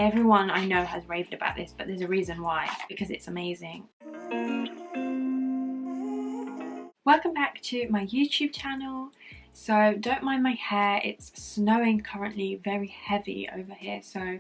Everyone I know has raved about this, but there's a reason why, because it's amazing. Welcome back to my YouTube channel. So don't mind my hair, it's snowing currently, very heavy over here, so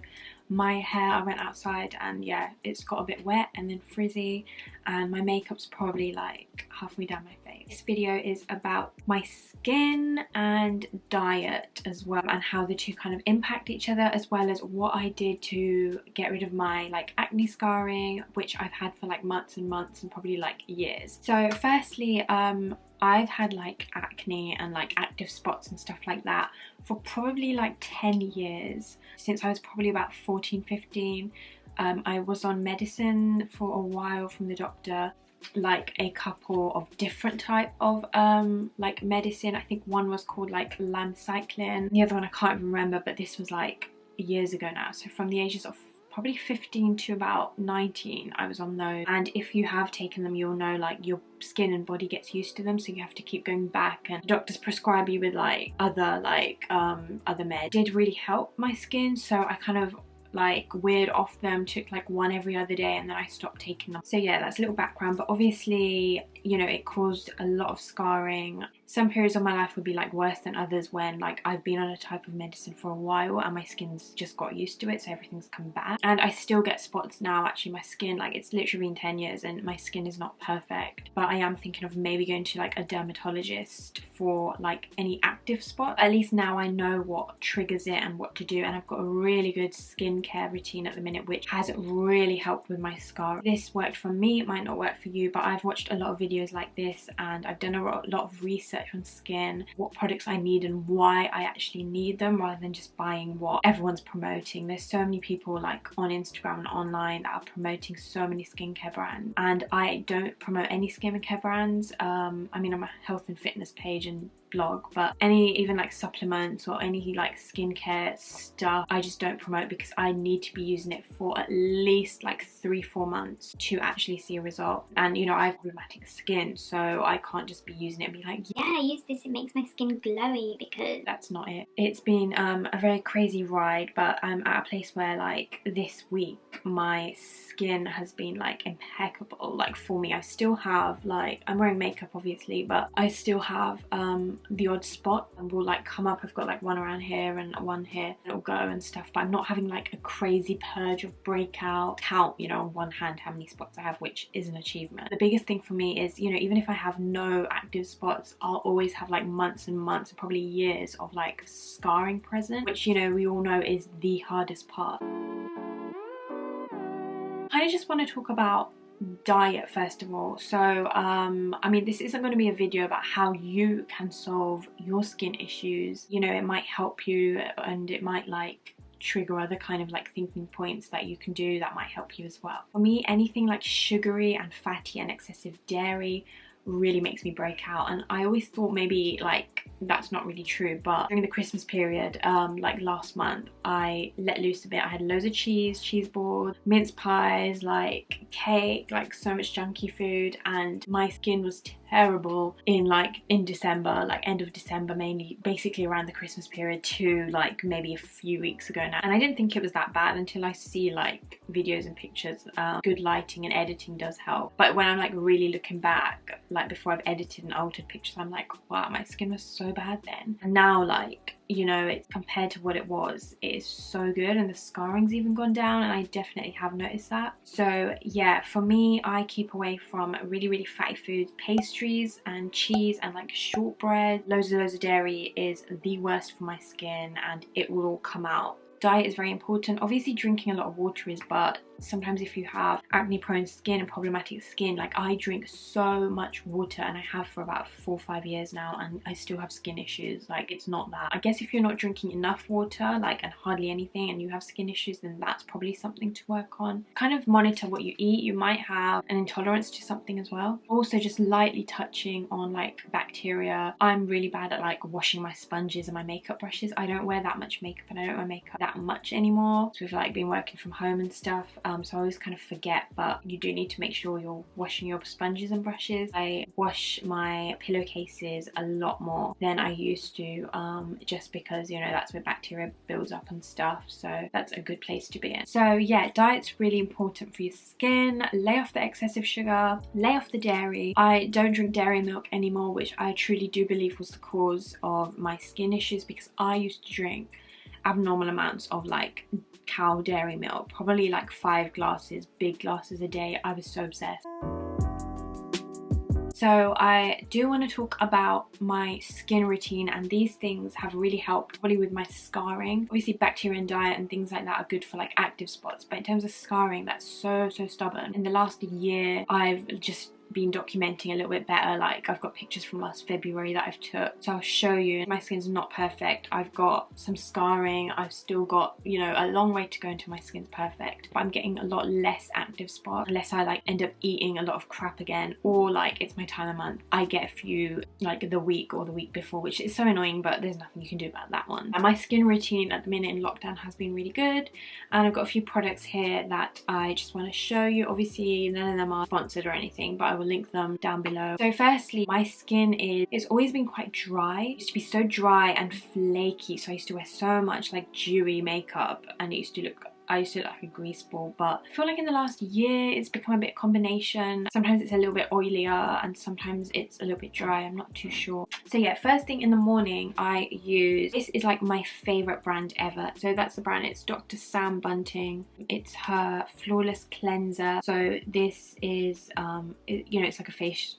my hair, I went outside and yeah, it's got a bit wet and then frizzy, and my makeup's probably like halfway down my face. This video is about my skin and diet as well, and how the two kind of impact each other, as well as what I did to get rid of my like acne scarring, which I've had for like months and months and probably like years. So firstly, I've had like acne and like active spots and stuff like that for probably like 10 years, since I was probably about 14, 15. I was on medicine for a while from the doctor, like a couple of different type of like medicine. I think one was called like lamicillin, the other one I can't even remember, but this was like years ago now. So from the ages of probably 15 to about 19 I was on those, and if you have taken them you'll know like your skin and body gets used to them, so you have to keep going back, and doctors prescribe you with like other meds. It did really help my skin, so I kind of like weared off them, took like one every other day, and then I stopped taking them. So yeah, that's a little background, but obviously, you know, it caused a lot of scarring. Some periods of my life would be like worse than others, when like I've been on a type of medicine for a while and my skin's just got used to it, so everything's come back. And I still get spots now. Actually, my skin, like, it's literally been 10 years and my skin is not perfect, but I am thinking of maybe going to like a dermatologist for like any active spot. At least now I know what triggers it and what to do, and I've got a really good skincare routine at the minute, which has really helped with my scar. This worked for me, it might not work for you, but I've watched a lot of videos like this and I've done a lot of research on skin, what products I need and why I actually need them, rather than just buying what everyone's promoting. There's so many people like on Instagram and online that are promoting so many skincare brands, and I don't promote any skincare brands. I mean, I'm a health and fitness page and blog, but any even like supplements or any like skincare stuff I just don't promote, because I need to be using it for at least like 3-4 months to actually see a result. And you know, I have problematic skin, so I can't just be using it and be like, yeah, I use this, it makes my skin glowy, because that's not it. It's been a very crazy ride, but I'm at a place where like this week my skin has been like impeccable. Like for me, I still have like, I'm wearing makeup obviously, but I still have the odd spot and will like come up. I've got like one around here and one here, and it'll go and stuff, but I'm not having like a crazy purge of breakout. Count, you know, on one hand how many spots I have, which is an achievement. The biggest thing for me is, you know, even if I have no active spots, I'll always have like months and months and probably years of like scarring present, which, you know, we all know is the hardest part. I just want to talk about diet first of all. So I mean, this isn't going to be a video about how you can solve your skin issues. You know, it might help you and it might like trigger other kind of like thinking points that you can do that might help you as well. For me, anything like sugary and fatty and excessive dairy really makes me break out, and I always thought maybe like that's not really true, but during the Christmas period, like last month, I let loose a bit. I had loads of cheese boards, mince pies, like cake, like so much junky food, and my skin was terrible in December, like end of December, mainly basically around the Christmas period to like maybe a few weeks ago now. And I didn't think it was that bad until I see like videos and pictures. Good lighting and editing does help, but when I'm like really looking back, like before I've edited and altered pictures, I'm like, wow, my skin was so bad then, and now like, you know, it's compared to what it was, it is so good, and the scarring's even gone down, and I definitely have noticed that. So yeah, for me, I keep away from really fatty foods, pastries and cheese and like shortbread. Loads of dairy is the worst for my skin, and it will all come out. Diet is very important. Obviously drinking a lot of water is, but sometimes if you have acne prone skin and problematic skin, like I drink so much water, and I have for about 4 or 5 years now, and I still have skin issues. Like, it's not that. I guess if you're not drinking enough water, like, and hardly anything, and you have skin issues, then that's probably something to work on. Kind of monitor what you eat. You might have an intolerance to something as well. Also, just lightly touching on like bacteria. I'm really bad at like washing my sponges and my makeup brushes. I don't wear that much makeup and I don't wear makeup that that much anymore. So we've like been working from home and stuff, so I always kind of forget, but you do need to make sure you're washing your sponges and brushes. I wash my pillowcases a lot more than I used to, just because, you know, that's where bacteria builds up and stuff, so that's a good place to be in. So yeah, diet's really important for your skin. Lay off the excessive sugar, lay off the dairy. I don't drink dairy milk anymore, which I truly do believe was the cause of my skin issues, because I used to drink abnormal amounts of like cow dairy milk, probably like 5 glasses, big glasses a day. I was so obsessed. So I do want to talk about my skin routine, and these things have really helped probably with my scarring. Obviously bacteria and diet and things like that are good for like active spots, but in terms of scarring, that's so stubborn. In the last year I've just been documenting a little bit better. Like I've got pictures from last February that I've took, so I'll show you. My skin's not perfect, I've got some scarring, I've still got, you know, a long way to go until my skin's perfect, but I'm getting a lot less active spots unless I like end up eating a lot of crap again, or like it's my time of month, I get a few like the week or the week before, which is so annoying, but there's nothing you can do about that one. And my skin routine at the minute in lockdown has been really good, and I've got a few products here that I just want to show you. Obviously none of them are sponsored or anything, but I will link them down below. So firstly, my skin it's always been quite dry. It used to be so dry and flaky, so I used to wear so much like dewy makeup, and it used to look, I used to look like a grease ball, but I feel like in the last year it's become a bit combination. Sometimes it's a little bit oilier and sometimes it's a little bit dry, I'm not too sure. So yeah, first thing in the morning I use, this is like my favorite brand ever. So that's the brand, it's Dr. Sam Bunting. It's her Flawless Cleanser. So this is, you know, it's like a face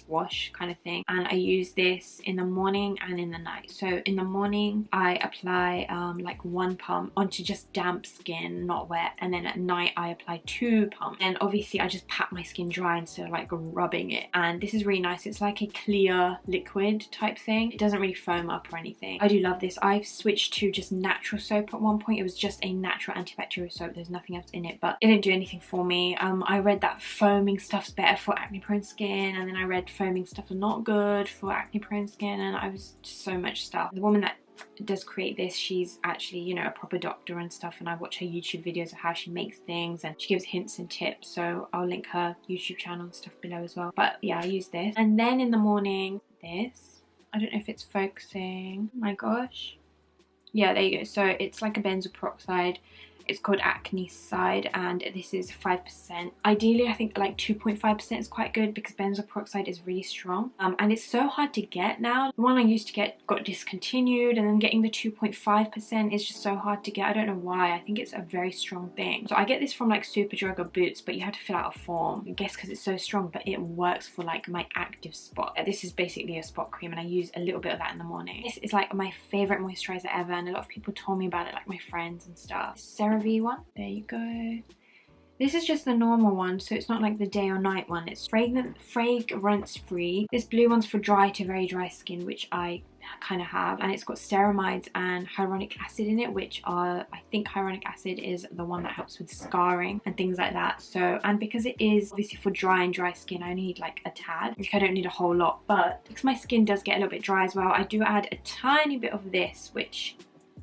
wash kind of thing, and I use this in the morning and in the night. So in the morning I apply like 1 pump onto just damp skin, not wet, and then at night I apply 2 pumps, and obviously I just pat my skin dry instead of like rubbing it. And this is really nice, it's like a clear liquid type thing, it doesn't really foam up or anything. I do love this. I've switched to just natural soap at one point. It was just a natural antibacterial soap, there's nothing else in it, but it didn't do anything for me. I read that foaming stuff's better for acne prone skin, and then I read foaming stuff is not good for acne prone skin, and I was just so much stuff. The woman that does create this, she's actually, you know, a proper doctor and stuff, and I watch her YouTube videos of how she makes things, and she gives hints and tips, so I'll link her YouTube channel and stuff below as well. But yeah, I use this. And then in the morning, this, I don't know if it's focusing, oh my gosh, yeah, there you go. So it's like a benzoyl peroxide. It's called Acnecide, and this is 5%. Ideally, I think like 2.5% is quite good, because benzoyl peroxide is really strong. And it's so hard to get now. The one I used to get got discontinued, and then getting the 2.5% is just so hard to get. I don't know why. I think it's a very strong thing. So I get this from like Superdrug or Boots, but you have to fill out a form, I guess because it's so strong, but it works for like my active spot. This is basically a spot cream, and I use a little bit of that in the morning. This is like my favorite moisturizer ever, and a lot of people told me about it, like my friends and stuff. CereVe one, there you go. This is just the normal one, so it's not like the day or night one. It's fragrance free. This blue one's for dry to very dry skin, which I kind of have, and it's got ceramides and hyaluronic acid in it, which are, I think hyaluronic acid is the one that helps with scarring and things like that. So, and because it is obviously for dry and dry skin, I need like a tad. I don't need a whole lot, but because my skin does get a little bit dry as well, I do add a tiny bit of this, which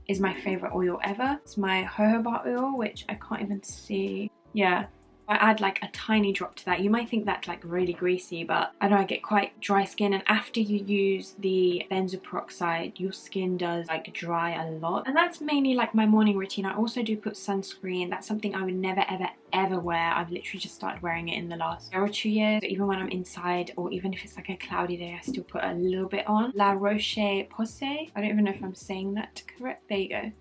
is my favorite oil ever. It's my jojoba oil, which I can't even see. Yeah, I add like a tiny drop to that. You might think that's like really greasy, but I know I get quite dry skin, and after you use the benzoyl peroxide, your skin does like dry a lot. And that's mainly like my morning routine. I also do put sunscreen. That's something I would never ever wear. I've literally just started wearing it in the last year or 2 years. So even when I'm inside, or even if it's like a cloudy day, I still put a little bit on. La Roche-Posay. I don't even know if I'm saying that correct. There you go.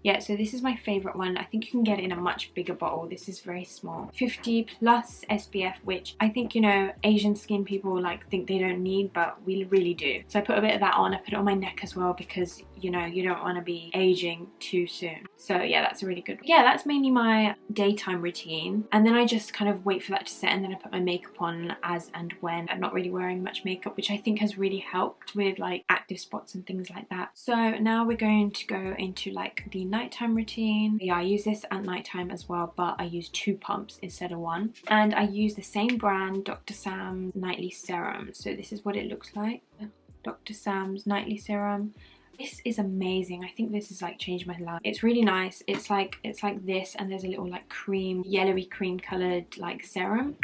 Yeah, so this is my favorite one. I think you can get it in a much bigger bottle. This is very small. 50 plus SPF, which I think, you know, Asian skin people like think they don't need, but we really do. So I put a bit of that on. I put it on my neck as well, because, you know, you don't want to be aging too soon. So yeah, that's a really good one. Yeah, that's mainly my daytime routine. And then I just kind of wait for that to set, and then I put my makeup on as and when. I'm not really wearing much makeup, which I think has really helped with like active spots and things like that. So now we're going to go into like the nighttime routine. Yeah, I use this at nighttime as well, but I use 2 pumps instead of 1. And I use the same brand, Dr. Sam's Nightly Serum. So this is what it looks like. Dr. Sam's Nightly Serum. This is amazing. I think this has like changed my life. It's really nice. It's like this, and there's a little like cream, yellowy cream colored like serum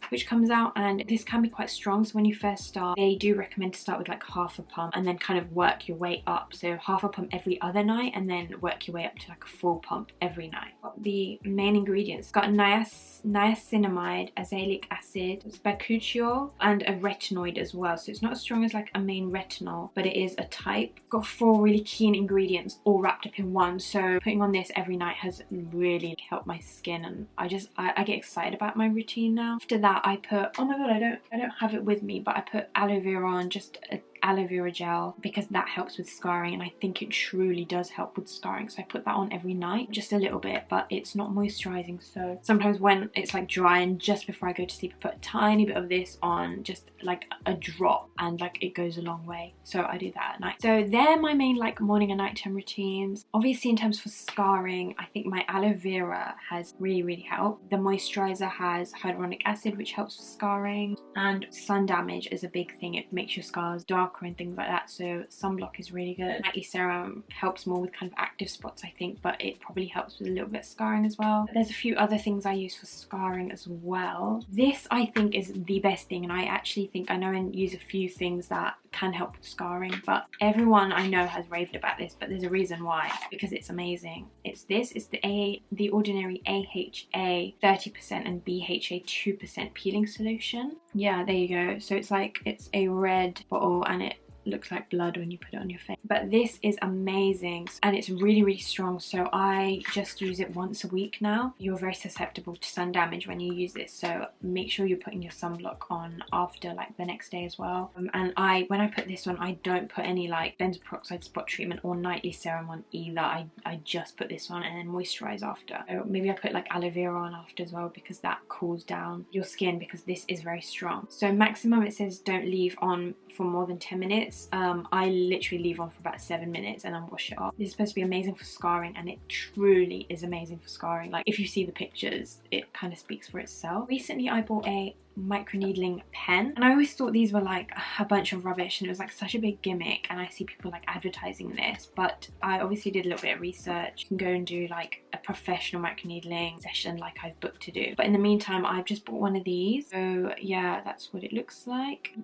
which comes out, and this can be quite strong. So when you first start, they do recommend to start with like half a pump and then kind of work your way up. So half a pump every other night and then work your way up to like a full pump every night. The main ingredients, got niacinamide, azelaic acid, bakuchiol, and a retinoid as well. So it's not as strong as like a main retinol, but it is a type. Got 4 really key ingredients all wrapped up in one. So putting on this every night has really helped my skin, and I get excited about my routine now. After that, I put, oh my god, I don't have it with me, but I put aloe vera on, just a aloe vera gel, because that helps with scarring, and I think it truly does help with scarring. So I put that on every night, just a little bit, but it's not moisturizing. So sometimes when it's like dry and just before I go to sleep, I put a tiny bit of this on, just like a drop, and like it goes a long way. So I do that at night. So they're my main like morning and nighttime routines. Obviously in terms for scarring, I think my aloe vera has really helped. The moisturizer has hyaluronic acid, which helps with scarring, and sun damage is a big thing. It makes your scars darker and things like that, so sunblock is really good. Nightly serum helps more with kind of active spots, I think, but it probably helps with a little bit of scarring as well. But there's a few other things I use for scarring as well. This I think is the best thing, and I actually think I know and use a few things that can help with scarring, but everyone I know has raved about this, but there's a reason why, because it's amazing. It's the ordinary AHA 30% and BHA 2% peeling solution. Yeah, there you go. So it's a red bottle and it looks like blood when you put it on your face, but this is amazing, and it's really strong. So I just use it once a week now. You're very susceptible to sun damage when you use this, so make sure you're putting your sunblock on after like the next day as well. And when I put this on, I don't put any like benzoyl peroxide spot treatment or nightly serum on either. I just put this on and then moisturize after. So maybe I put like aloe vera on after as well, because that cools down your skin, because this is very strong. So maximum, it says don't leave on for more than 10 minutes. I literally leave on for about 7 minutes and then wash it off. This is supposed to be amazing for scarring, and it truly is amazing for scarring. Like if you see the pictures, it kind of speaks for itself. Recently I bought a microneedling pen, and I always thought these were like a bunch of rubbish, and it was like such a big gimmick, and I see people like advertising this, but I obviously did a little bit of research. You can go and do like a professional microneedling session like I've booked to do, but in the meantime I've just bought one of these. So yeah, that's what it looks like.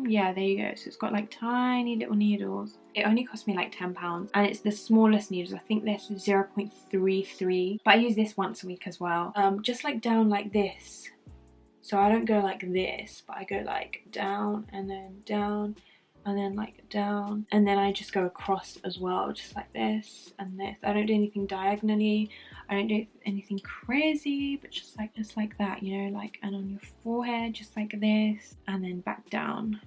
Yeah, there you go. So it's got like tiny little needles. It only cost me like £10, and it's the smallest needles. I think this is 0.33, but I use this once a week as well. Just like down like this. So I don't go like this, but I go like down and then down and then like down, and then I just go across as well, just like this and this. I don't do anything diagonally. I don't do anything crazy, but just like that, you know, like, and on your forehead, just like this, and then back down,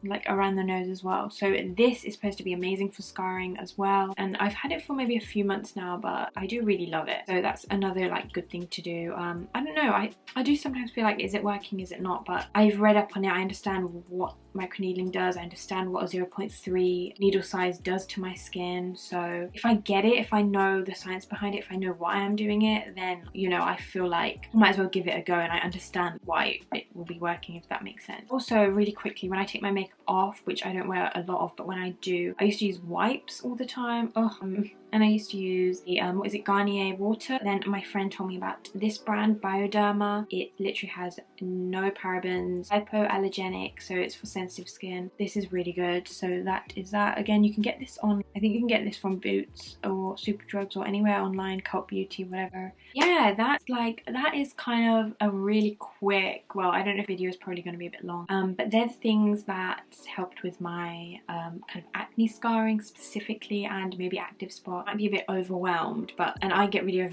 like around the nose as well. So this is supposed to be amazing for scarring as well, and I've had it for maybe a few months now, but I do really love it. So that's another like good thing to do. I don't know, I do sometimes feel like, is it working, is it not? But I've read up on it. I understand what microneedling does. I understand what a 0.3 needle size does to my skin. So if I get it, if I know the science behind it, if I know why I'm doing it, then, you know, I feel like I might as well give it a go, and I understand why it will be working, if that makes sense. Also, really quickly, when I take my makeup off, which I don't wear a lot of, but when I do, I used to use wipes all the time. And I used to use the what is it, Garnier water. Then my friend told me about this brand, Bioderma. It literally has no parabens, hypoallergenic, so it's for sensitive skin. This is really good. So that is that. Again, you can get this on, I think you can get this from Boots or Superdrugs or anywhere online, Cult Beauty, whatever. Yeah, that is kind of a really quick, well, I don't know if video is probably going to be a bit long, but they're the things that helped with my kind of acne scarring specifically, and maybe active spot. Might be a bit overwhelmed, and I get really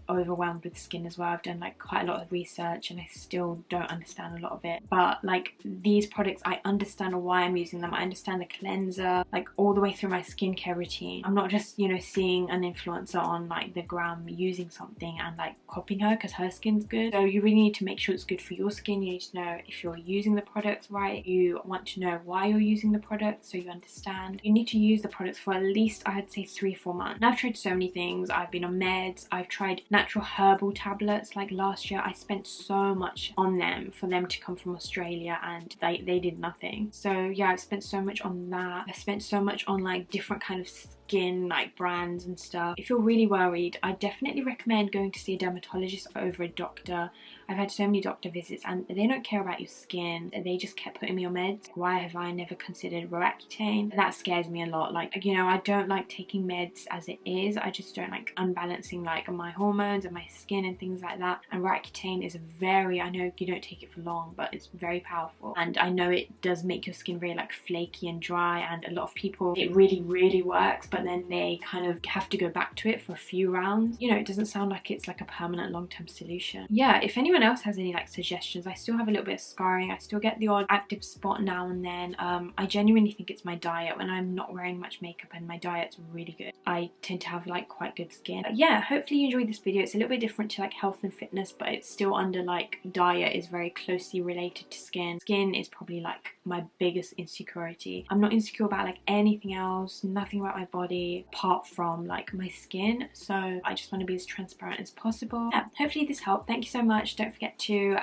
overwhelmed with skin as well. I've done like quite a lot of research and I still don't understand a lot of it, but like these products, I understand why I'm using them. I understand the cleanser, like all the way through my skincare routine. I'm not just, you know, seeing an influencer on like the gram using something and like copying her because her skin's good. So you really need to make sure it's good for your skin. You need to know if you're using the products right. You want to know why you're using the products, so you understand. You need to use the products for at least, I'd say 3-4 months. And I've tried so many things. I've been on meds, I've tried natural herbal tablets. Like last year I spent so much on them for them to come from Australia, and they did nothing. So yeah, I've spent so much on that. I spent so much on like different kind of skin like brands and stuff. If you're really worried, I definitely recommend going to see a dermatologist over a doctor. I've had so many doctor visits and they don't care about your skin. They just kept putting me on meds. Why have I never considered Roaccutane? That scares me a lot. Like, you know, I don't like taking meds as it is. I just don't like unbalancing like my hormones and my skin and things like that. And Roaccutane is a very, I know you don't take it for long, but it's very powerful. And I know it does make your skin very like flaky and dry, and a lot of people, it really works, but then they kind of have to go back to it for a few rounds. You know, it doesn't sound like it's like a permanent long-term solution. Yeah, if anyone else has any like suggestions, I still have a little bit of scarring. I still get the odd active spot now and then. I genuinely think it's my diet. When I'm not wearing much makeup and my diet's really good, I tend to have like quite good skin. But yeah, hopefully you enjoyed this video. It's a little bit different to like health and fitness, but it's still under like diet is very closely related to skin. Skin is probably like my biggest insecurity. I'm not insecure about like anything else, nothing about my body apart from like my skin. So I just want to be as transparent as possible. Yeah, hopefully this helped. Thank you so much. Don't forget to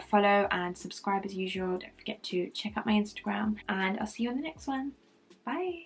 follow and subscribe as usual. Don't forget to check out my Instagram, and I'll see you on the next one. Bye.